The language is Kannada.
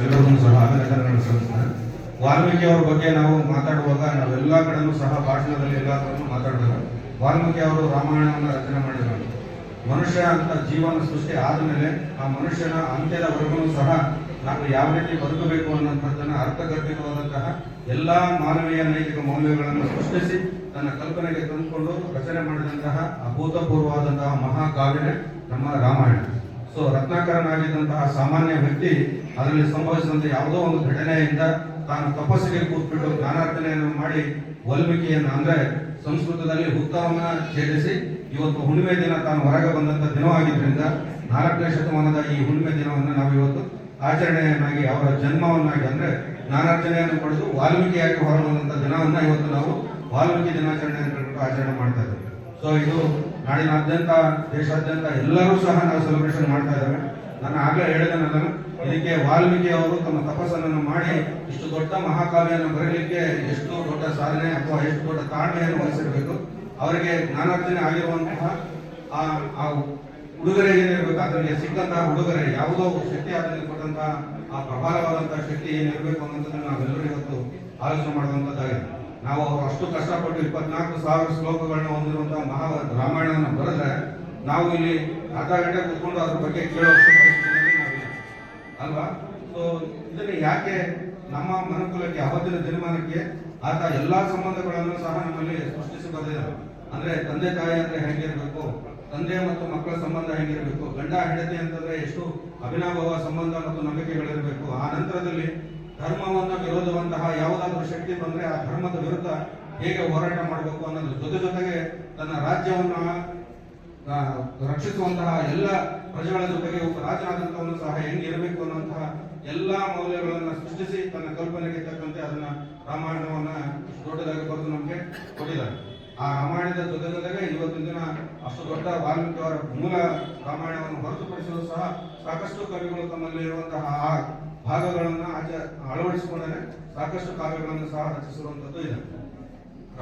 ಎಲ್ಲರಿಗೂ ಸಹ ಅಭಿನಂದನೆಗಳನ್ನು ಸಲ್ಲಿಸ್ತೇನೆ. ವಾಲ್ಮೀಕಿ ಅವರ ಬಗ್ಗೆ ನಾವು ಮಾತಾಡುವಾಗ ನಾವೆಲ್ಲ ಕಡೆನೂ ಸಹ ಭಾಷಣದಲ್ಲಿ ಎಲ್ಲ ಕಡೆನೂ ಮಾತಾಡಿದಾಗ ವಾಲ್ಮೀಕಿ ಅವರು ರಾಮಾಯಣವನ್ನು ರಚನೆ ಮಾಡಿದರು. ಮನುಷ್ಯ ಅಂತ ಜೀವನ ಸೃಷ್ಟಿ ಆದಮೇಲೆ ಆ ಮನುಷ್ಯನ ಅಂತ್ಯದವರೆಗೂ ಸಹ ನಾವು ಯಾವ ರೀತಿ ಬದುಕಬೇಕು ಅನ್ನೋಂಥದ್ದನ್ನು ಅರ್ಥಗರ್ಭಿತವಾದಂತಹ ಎಲ್ಲ ಮಾನವೀಯ ನೈತಿಕ ಮೌಲ್ಯಗಳನ್ನು ಸೃಷ್ಟಿಸಿ ತನ್ನ ಕಲ್ಪನೆಗೆ ತಂದುಕೊಂಡು ರಚನೆ ಮಾಡಿದಂತಹ ಅಭೂತಪೂರ್ವವಾದಂತಹ ಮಹಾಕಾವ್ಯನೇ ನಮ್ಮ ರಾಮಾಯಣ. ಸೊ ರತ್ನಾಕರನಾಗಿದ್ದಂತಹ ಸಾಮಾನ್ಯ ವ್ಯಕ್ತಿ ಅದರಲ್ಲಿ ಸಂಭವಿಸಿದಂಥ ಯಾವುದೋ ಒಂದು ಘಟನೆಯಿಂದ ತಾನು ತಪಸ್ಸಿಗೆ ಕೂತ್ಬಿಟ್ಟು ಜ್ಞಾನಾರ್ಜನೆಯನ್ನು ಮಾಡಿ ವಾಲ್ಮೀಕಿಯನ್ನು ಅಂದ್ರೆ ಸಂಸ್ಕೃತದಲ್ಲಿ ಹುತ್ತವನ್ನ ಛೇದಿಸಿ ಇವತ್ತು ಹುಣ್ಣಿಮೆ ದಿನ ತಾನು ಹೊರಗೆ ಬಂದಂತ ದಿನವಾಗಿದ್ದರಿಂದ 4ನೇ ಶತಮಾನದ ಈ ಹುಣ್ಣಿಮೆ ದಿನವನ್ನು ನಾವು ಇವತ್ತು ಆಚರಣೆಯನ್ನಾಗಿ ಅವರ ಜನ್ಮವನ್ನಾಗಿ ಅಂದ್ರೆ ಜ್ಞಾನಾರ್ಜನೆಯನ್ನು ಪಡೆದು ವಾಲ್ಮೀಕಿಯಾಗಿ ಹೊರಬಂದಂತ ದಿನವನ್ನ ಇವತ್ತು ನಾವು ವಾಲ್ಮೀಕಿ ದಿನಾಚರಣೆ ಅಂತ ಹೇಳ್ಬಿಟ್ಟು ಆಚರಣೆ ಮಾಡ್ತಾ ಇದ್ದೇವೆ. ಸೊ ಇದು ನಾಡಿನಾದ್ಯಂತ ದೇಶಾದ್ಯಂತ ಎಲ್ಲರೂ ಸಹ ನಾವು ಸೆಲೆಬ್ರೇಷನ್ ಮಾಡ್ತಾ ಇದ್ದೇವೆ. ನಾನು ಆಗಲೇ ಹೇಳಿದನಲ್ಲ, ಇದಕ್ಕೆ ವಾಲ್ಮೀಕಿ ಅವರು ತಮ್ಮ ತಪಸ್ಸನ್ನು ಮಾಡಿ ಇಷ್ಟು ದೊಡ್ಡ ಮಹಾಕಾವ್ಯವನ್ನು ಬರಲಿಕ್ಕೆ ಎಷ್ಟು ದೊಡ್ಡ ಸಾಧನೆ ಅಥವಾ ಎಷ್ಟು ದೊಡ್ಡ ತಾಳ್ಮೆಯನ್ನು ವಹಿಸಿರಬೇಕು. ಅವರಿಗೆ ಜ್ಞಾನಾರ್ಜನೆ ಆಗಿರುವಂತಹ ಆ ಉಡುಗೊರೆ ಏನಿರಬೇಕು, ಅದರಲ್ಲಿ ಸಿಕ್ಕಂತಹ ಉಡುಗೊರೆ ಯಾವುದೋ ಶಕ್ತಿ ಅದರಲ್ಲಿ ಕೊಟ್ಟಂತಹ ಆ ಪ್ರಬಲವಾದಂತಹ ಶಕ್ತಿ ಏನಿರಬೇಕು ಅನ್ನೋದನ್ನು ನಾವೆಲ್ಲರೂ ಇವತ್ತು ಆಲೋಚನೆ ಮಾಡುವಂತದ್ದಾಗಿದೆ. ನಾವು ಅಷ್ಟು ಕಷ್ಟಪಟ್ಟು 24,000 ಶ್ಲೋಕಗಳನ್ನ ಹೊಂದಿರುವಂತಹ ಮಹಾ ರಾಮಾಯಣವನ್ನು ಬರೆದ್ರೆ ನಾವು ಇಲ್ಲಿ ಅರ್ಧ ಗಂಟೆ ಕೂತ್ಕೊಂಡು ಅದ್ರ ಬಗ್ಗೆ ಕೇಳುವಷ್ಟು ಪರಿಸ್ಥಿತಿಯಲ್ಲಿ ನಾವಿಲ್ಲ ಅಲ್ವಾ? ಸೊ ಇದನ್ನು ಯಾಕೆ ನಮ್ಮ ಮನುಕುಲಕ್ಕೆ ಅವತ್ತಿನ ದಿನಮಾನಕ್ಕೆ ಆತ ಎಲ್ಲಾ ಸಂಬಂಧಗಳನ್ನು ಸಹ ನಮ್ಮಲ್ಲಿ ಸೃಷ್ಟಿಸಿ ಬಂದಿದ್ದಾರೆ. ಅಂದ್ರೆ ತಂದೆ ತಾಯಿ ಅಂದ್ರೆ ಹೆಂಗಿರ್ಬೇಕು, ತಂದೆ ಮತ್ತು ಮಕ್ಕಳ ಸಂಬಂಧ ಹೆಂಗಿರಬೇಕು, ಗಂಡ ಹೆಂಡತಿ ಅಂತಂದ್ರೆ ಎಷ್ಟು ಅವಿನಾಭಾವ ಸಂಬಂಧ ಮತ್ತು ನಂಬಿಕೆಗಳಿರಬೇಕು. ಆ ನಂತರದಲ್ಲಿ ಧರ್ಮವನ್ನು ವಿರೋಧವಂತಹ ಯಾವುದಾದ್ರೂ ಶಕ್ತಿ ಬಂದ್ರೆ ಆ ಧರ್ಮದ ವಿರುದ್ಧ ಹೇಗೆ ಹೋರಾಟ ಮಾಡಬೇಕು ಅನ್ನೋದ್ರ ಜೊತೆಗೆ ತನ್ನ ರಾಜ್ಯವನ್ನ ರಕ್ಷಿಸುವಂತಹ ಎಲ್ಲ ಪ್ರಜೆಗಳ ಜೊತೆಗೆ ಒಬ್ಬ ರಾಜನಾದಂತವನು ಸಹ ಹೆಂಗಿರಬೇಕು ಅನ್ನುವಂತಹ ಎಲ್ಲಾ ಮೌಲ್ಯಗಳನ್ನು ಸೃಷ್ಟಿಸಿ ತನ್ನ ಕಲ್ಪನೆಗೆ ತಕ್ಕಂತೆ ಅದನ್ನ ರಾಮಾಯಣವನ್ನ ದೊಡ್ಡದಾಗಿ ಬರೆದು ನಮಗೆ ಕೊಟ್ಟಿದ್ದಾರೆ. ಆ ರಾಮಾಯಣದ ಜೊತೆಗೆ ಇವತ್ತಿನ ದಿನ ಅಷ್ಟು ದೊಡ್ಡ ವಾಲ್ಮೀಕಿ ಅವರ ಮೂಲ ರಾಮಾಯಣವನ್ನು ಹೊರತುಪಡಿಸಲು ಸಹ ಸಾಕಷ್ಟು ಕವಿಗಳು ತಮ್ಮಲ್ಲಿ ಇರುವಂತಹ ಆ ಭಾಗಗಳನ್ನು ಅಳವಡಿಸಿಕೊಂಡರೆ ಸಾಕಷ್ಟು ಕಾವ್ಯಗಳನ್ನು ಸಹ ರಚಿಸಿರುವಂತದ್ದು ಇದೆ.